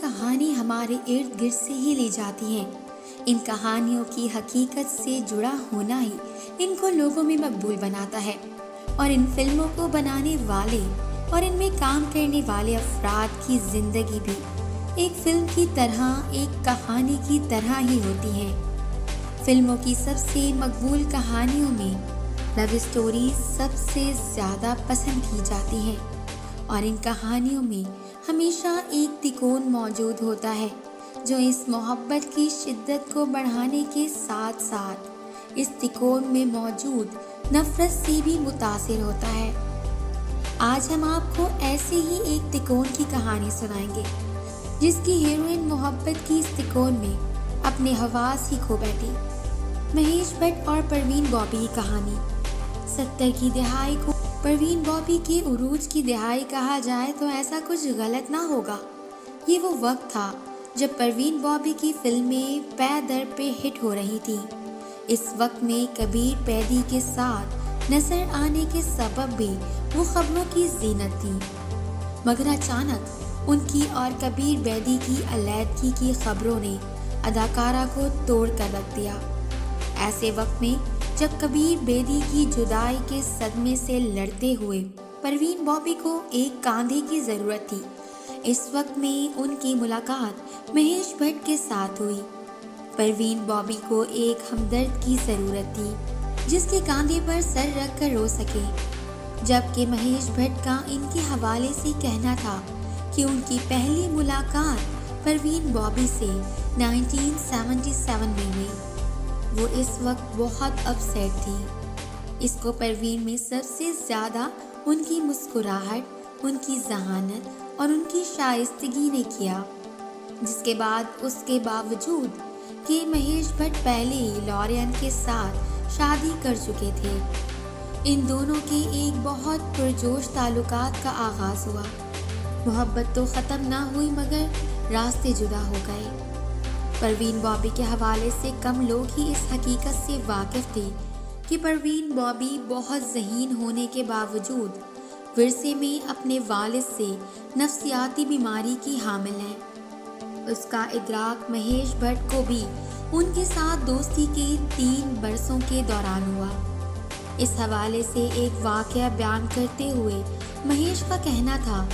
کہانی ہمارے ارد گرد سے ہی لی جاتی ہیں۔ ان کہانیوں کی حقیقت سے جڑا ہونا ہی ان کو لوگوں میں مقبول بناتا ہے، اور ان فلموں کو بنانے والے اور ان میں کام کرنے والے افراد کی زندگی بھی ایک فلم کی طرح، ایک کہانی کی طرح ہی ہوتی ہے۔ فلموں کی سب سے مقبول کہانیوں میں لو اسٹوریز سب سے زیادہ پسند کی جاتی ہیں، اور ان کہانیوں میں ہمیشہ ایک تکون موجود ہوتا ہے جو اس محبت کی شدت کو بڑھانے کے ساتھ ساتھ اس تکون میں موجود نفرت سے بھی متاثر ہوتا ہے۔ آج ہم آپ کو ایسے ہی ایک تکون کی کہانی سنائیں گے جس کی ہیروئن محبت کی اس تکون میں اپنے حواس ہی کھو بیٹھی۔ مہیش بھٹ اور پروین بابی کی کہانی۔ 70 کی دہائی کو پروین بابی کے عروج کی دہائی کہا جائے تو ایسا کچھ غلط نہ ہوگا۔ یہ وہ وقت تھا جب پروین بابی کی فلمیں پے در پہ ہٹ ہو رہی تھیں۔ اس وقت میں کبیر بیدی کے ساتھ نظر آنے کے سبب بھی وہ خبروں کی زینت تھی، مگر اچانک ان کی اور کبیر بیدی کی علیحدگی کی خبروں نے اداکارہ کو توڑ کر رکھ دیا۔ ایسے وقت میں جب کبیر بیدی کی جدائی کے صدمے سے لڑتے ہوئے پروین بابی کو ایک کاندھے کی ضرورت تھی، اس وقت میں ان کی ملاقات مہیش بھٹ کے ساتھ ہوئی۔ پروین بابی کو ایک ہمدرد کی ضرورت تھی جس کے کاندھے پر سر رکھ کر رو سکے، جبکہ مہیش بھٹ کا ان کے حوالے سے کہنا تھا کہ ان کی پہلی ملاقات پروین بابی سے 1977 میں ہوئی۔ وہ اس وقت بہت اپسیٹ تھی۔ اس کو پروین میں سب سے زیادہ ان کی مسکراہٹ، ان کی ذہانت اور ان کی شائستگی نے کیا، جس کے بعد اس کے باوجود کہ مہیش بھٹ پہلے ہی لوریان کے ساتھ شادی کر چکے تھے، ان دونوں کے ایک بہت پرجوش تعلقات کا آغاز ہوا۔ محبت تو ختم نہ ہوئی مگر راستے جدا ہو گئے۔ پروین بابی کے حوالے سے کم لوگ ہی اس حقیقت سے واقف تھے کہ پروین بابی بہت ذہین ہونے کے باوجود ورثے میں اپنے والد سے نفسیاتی بیماری کی حامل ہیں۔ اس کا ادراک مہیش بھٹ کو بھی ان کے ساتھ دوستی کے 3 برسوں کے دوران ہوا۔ اس حوالے سے ایک واقعہ بیان کرتے ہوئے مہیش کا کہنا تھا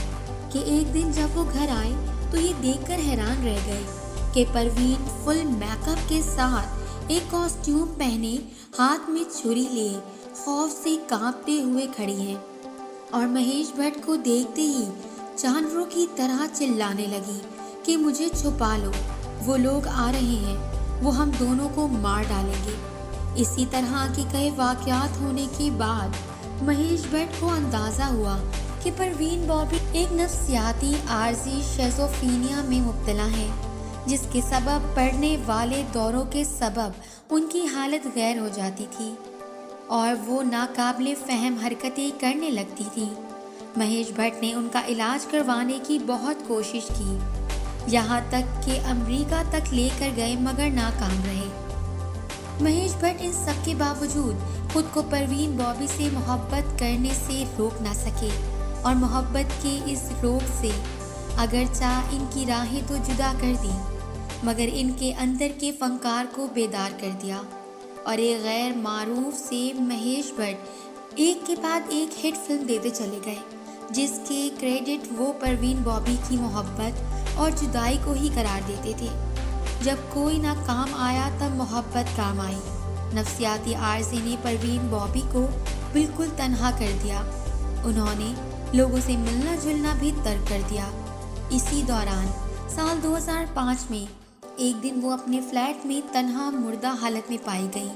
کہ ایک دن جب وہ گھر آئے تو یہ دیکھ کر حیران رہ گئے کہ پروین فل میک اپ کے ساتھ ایک کاسٹیوم پہنے، ہاتھ میں چھری لیے خوف سے کانپتے ہوئے کھڑی ہیں، اور مہیش بھٹ کو دیکھتے ہی جانوروں کی طرح چلانے لگی کہ مجھے چھپا لو، وہ لوگ آ رہے ہیں، وہ ہم دونوں کو مار ڈالیں گے۔ اسی طرح کے کئی واقعات ہونے کے بعد مہیش بھٹ کو اندازہ ہوا کہ پروین بابی ایک نفسیاتی عارضی شیزوفرینیا میں مبتلا ہے، جس کے سبب پڑنے والے دوروں کے سبب ان کی حالت غیر ہو جاتی تھی اور وہ ناقابل فہم حرکتیں کرنے لگتی تھی۔ مہیش بھٹ نے ان کا علاج کروانے کی بہت کوشش کی، یہاں تک کہ امریکہ تک لے کر گئے مگر ناکام رہے۔ مہیش بھٹ ان سب کے باوجود خود کو پروین بابی سے محبت کرنے سے روک نہ سکے، اور محبت کے اس روک سے اگرچہ ان کی راہیں تو جدا کر دی مگر ان کے اندر کے فنکار کو بیدار کر دیا، اور ایک غیر معروف سے مہیش بھٹ ایک کے بعد ایک ہٹ فلم دیتے چلے گئے، جس کے کریڈٹ وہ پروین بابی کی محبت اور جدائی کو ہی قرار دیتے تھے۔ جب کوئی نہ کام آیا تب محبت کام آئی۔ نفسیاتی عارضے نے پروین بابی کو بالکل تنہا کر دیا، انہوں نے لوگوں سے ملنا جلنا بھی ترک کر دیا۔ اسی دوران سال 2005 میں ایک دن وہ اپنے فلیٹ میں تنہا مردہ حالت میں پائی گئی۔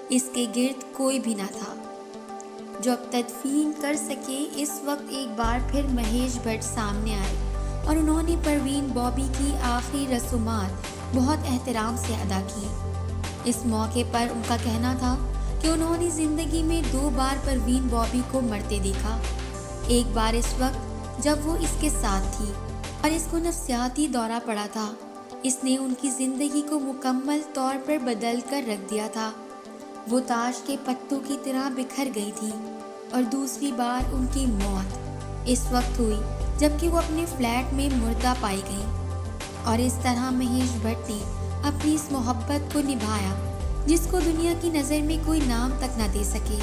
اس کے گرد کوئی بھی نہ تھا جو اب تدفین کر سکے۔ اس وقت ایک بار پھر مہیش بھٹ سامنے آئے اور انہوں نے پروین بابی کی آخری رسومات بہت احترام سے ادا کی۔ اس موقع پر ان کا کہنا تھا کہ انہوں نے زندگی میں 2 بار پروین بابی کو مرتے دیکھا، ایک بار اس وقت جب وہ اس کے ساتھ تھی اور اس کو نفسیاتی دورہ پڑا تھا، اس نے ان کی زندگی کو مکمل طور پر بدل کر رکھ دیا تھا، وہ تاش کے پتوں کی طرح بکھر گئی تھی۔ اور دوسری بار ان کی موت اس وقت ہوئی جبکہ وہ اپنے فلیٹ میں مردہ پائی گئی۔ اور اس طرح مہیش بھٹ نے اپنی اس محبت کو نبھایا جس کو دنیا کی نظر میں کوئی نام تک نہ دے سکے۔